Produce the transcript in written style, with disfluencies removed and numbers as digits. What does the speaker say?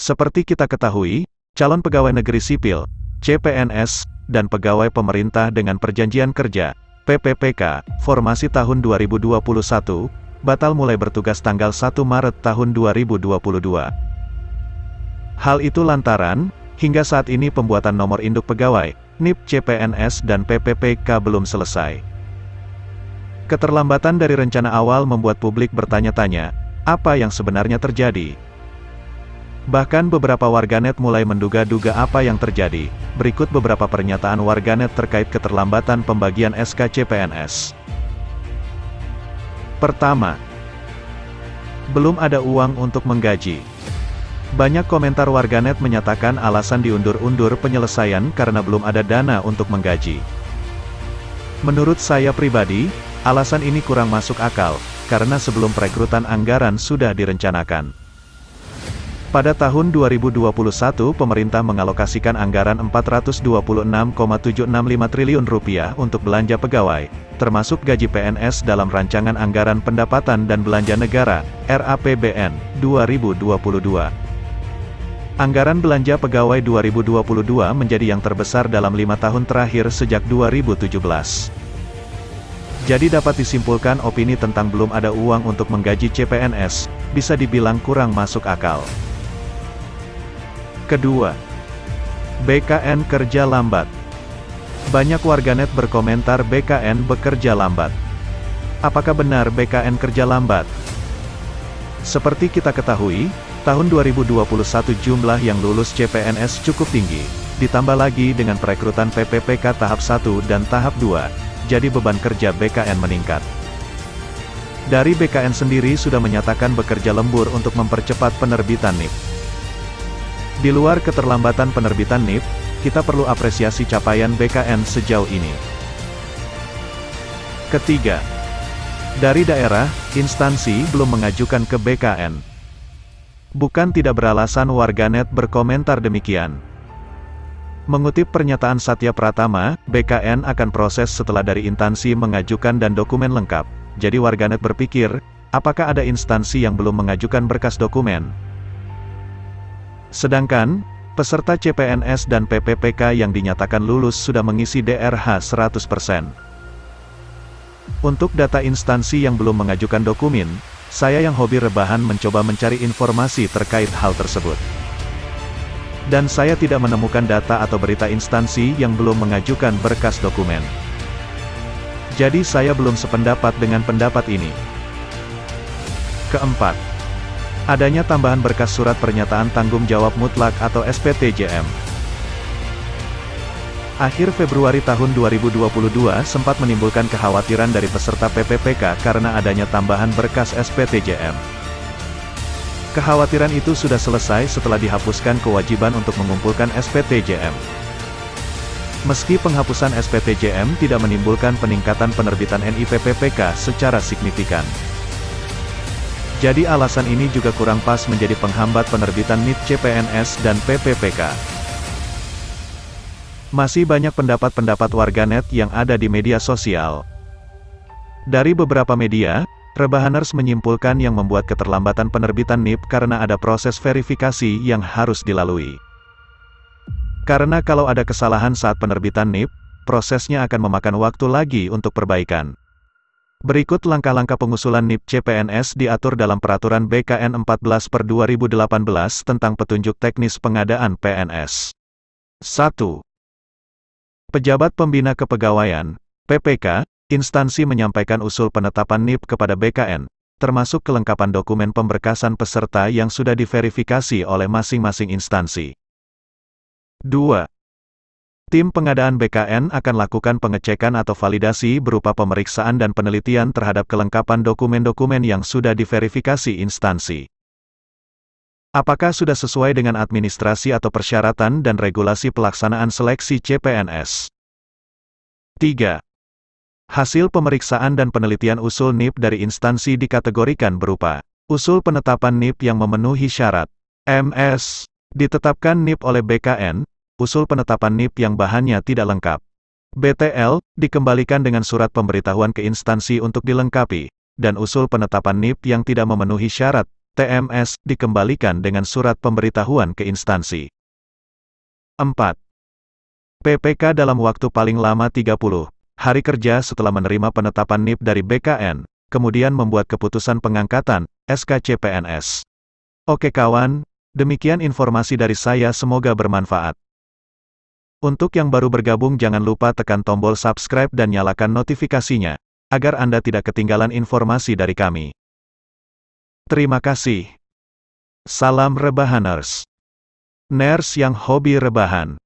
Seperti kita ketahui, calon pegawai negeri sipil, CPNS, dan pegawai pemerintah dengan perjanjian kerja, PPPK, formasi tahun 2021, batal mulai bertugas tanggal 1 Maret tahun 2022. Hal itu lantaran, hingga saat ini pembuatan nomor induk pegawai, NIP CPNS dan PPPK belum selesai. Keterlambatan dari rencana awal membuat publik bertanya-tanya, apa yang sebenarnya terjadi? Bahkan beberapa warganet mulai menduga-duga apa yang terjadi. Berikut beberapa pernyataan warganet terkait keterlambatan pembagian SK CPNS. Pertama, belum ada uang untuk menggaji. Banyak komentar warganet menyatakan alasan diundur-undur penyelesaian karena belum ada dana untuk menggaji. Menurut saya pribadi, alasan ini kurang masuk akal, karena sebelum perekrutan anggaran sudah direncanakan. Pada tahun 2021 pemerintah mengalokasikan anggaran Rp426,765 triliun untuk belanja pegawai, termasuk gaji PNS dalam Rancangan Anggaran Pendapatan dan Belanja Negara, RAPBN, 2022. Anggaran belanja pegawai 2022 menjadi yang terbesar dalam 5 tahun terakhir sejak 2017. Jadi dapat disimpulkan opini tentang belum ada uang untuk menggaji CPNS, bisa dibilang kurang masuk akal. Kedua, BKN kerja lambat. Banyak warganet berkomentar BKN bekerja lambat. Apakah benar BKN kerja lambat? Seperti kita ketahui, tahun 2021 jumlah yang lulus CPNS cukup tinggi, ditambah lagi dengan perekrutan PPPK tahap 1 dan tahap 2, jadi beban kerja BKN meningkat. Dari BKN sendiri sudah menyatakan bekerja lembur untuk mempercepat penerbitan NIP. Di luar keterlambatan penerbitan NIP, kita perlu apresiasi capaian BKN sejauh ini. Ketiga, dari daerah, instansi belum mengajukan ke BKN. Bukan tidak beralasan warganet berkomentar demikian. Mengutip pernyataan Satya Pratama, BKN akan proses setelah dari instansi mengajukan dan dokumen lengkap. Jadi warganet berpikir, apakah ada instansi yang belum mengajukan berkas dokumen? Sedangkan, peserta CPNS dan PPPK yang dinyatakan lulus sudah mengisi DRH 100%. Untuk data instansi yang belum mengajukan dokumen, saya yang hobi rebahan mencoba mencari informasi terkait hal tersebut. Dan saya tidak menemukan data atau berita instansi yang belum mengajukan berkas dokumen. Jadi saya belum sependapat dengan pendapat ini. Keempat, adanya tambahan berkas surat pernyataan tanggung jawab mutlak atau SPTJM. Akhir Februari tahun 2022 sempat menimbulkan kekhawatiran dari peserta PPPK karena adanya tambahan berkas SPTJM. Kekhawatiran itu sudah selesai setelah dihapuskan kewajiban untuk mengumpulkan SPTJM. Meski penghapusan SPTJM tidak menimbulkan peningkatan penerbitan NIP-PPK secara signifikan. Jadi alasan ini juga kurang pas menjadi penghambat penerbitan NIP CPNS dan PPPK. Masih banyak pendapat-pendapat warganet yang ada di media sosial. Dari beberapa media, rebahaners menyimpulkan yang membuat keterlambatan penerbitan NIP karena ada proses verifikasi yang harus dilalui. Karena kalau ada kesalahan saat penerbitan NIP, prosesnya akan memakan waktu lagi untuk perbaikan. Berikut langkah-langkah pengusulan NIP CPNS diatur dalam Peraturan BKN 14/2018 tentang petunjuk teknis pengadaan PNS. 1. Pejabat Pembina Kepegawaian, PPK, instansi menyampaikan usul penetapan NIP kepada BKN, termasuk kelengkapan dokumen pemberkasan peserta yang sudah diverifikasi oleh masing-masing instansi. 2. Tim pengadaan BKN akan lakukan pengecekan atau validasi berupa pemeriksaan dan penelitian terhadap kelengkapan dokumen-dokumen yang sudah diverifikasi instansi. Apakah sudah sesuai dengan administrasi atau persyaratan dan regulasi pelaksanaan seleksi CPNS? 3. Hasil pemeriksaan dan penelitian usul NIP dari instansi dikategorikan berupa usul penetapan NIP yang memenuhi syarat MS, ditetapkan NIP oleh BKN, usul penetapan NIP yang bahannya tidak lengkap. BTL, dikembalikan dengan surat pemberitahuan ke instansi untuk dilengkapi, dan usul penetapan NIP yang tidak memenuhi syarat, TMS, dikembalikan dengan surat pemberitahuan ke instansi. 4. PPK dalam waktu paling lama 30 hari kerja setelah menerima penetapan NIP dari BKN, kemudian membuat keputusan pengangkatan, SKCPNS. Oke kawan, demikian informasi dari saya, semoga bermanfaat. Untuk yang baru bergabung jangan lupa tekan tombol subscribe dan nyalakan notifikasinya, agar Anda tidak ketinggalan informasi dari kami. Terima kasih. Salam Rebahaners. Ners yang hobi rebahan.